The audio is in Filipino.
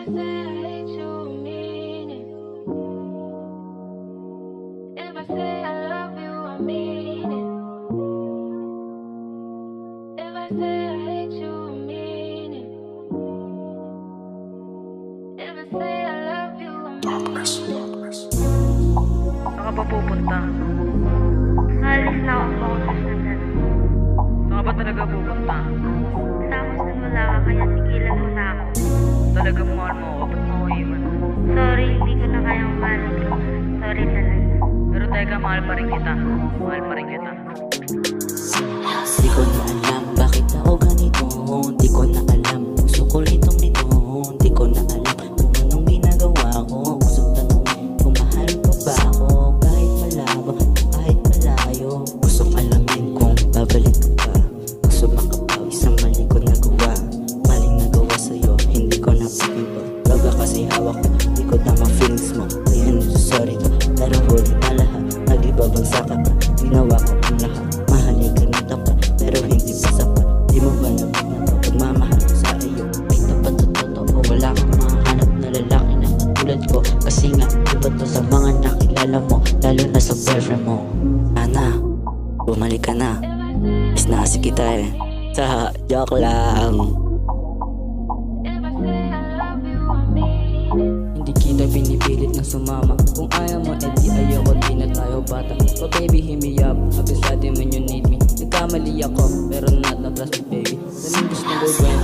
say I hate you, mean it. If I say I love you, I mean it. If I say I hate you, I mean it. If I say I love you, I mean it. Saan ka ba pupunta? Alis na ako focus na dyan. Saan ka ba talaga pupunta? Tapos na wala ka, kaya tigilan mo na ako. Talagang mahal mo ako, ba't mo ako iwan? Sorry, hindi ko na kayang balik. Sorry talaga. Pero teka, mahal pa rin kita. Mahal pa rin kita. Di ko na alam bakit ako ganito. Di ko na alam puso ko litong nito. Di ko na alam kung anong ginagawa ko. Gusto tanongin kung mahal pa ba ako. Kahit malabo, kahit malayo. Gusto alamin kung babalik ka pa. Gusto makapawi sa mali ko nagawa. Maling nagawa sa'yo, hindi ko napakita. Baga kasi hawak ko, di ko tama feelings mo. Kaya sorry to, pero huli na lahat. Naglibabagsak ka pa, ginawa ko ang lahat. Mahalin ka na tapat, pero hindi pa sapat. Di mo ba nabit na to, pagmamahal ko sa iyo. May tapat at totoo, wala kang mahanap na lalaki na katulad ko. Kasi nga, iba to sa mga nakilala mo, lalo na sa boyfriend mo. Sana, bumalik ka na. Is naasi kita eh. Sa joke lang. If I say I love you, I mean it. Hindi kita pinipilit na sumama. Kung ayaw mo, edi ayoko, di na tayo bata. Oh baby, hit me up, I'll be sliding when you need me. Nagkamali ako, pero not na trust me baby. Daming gusto gawin,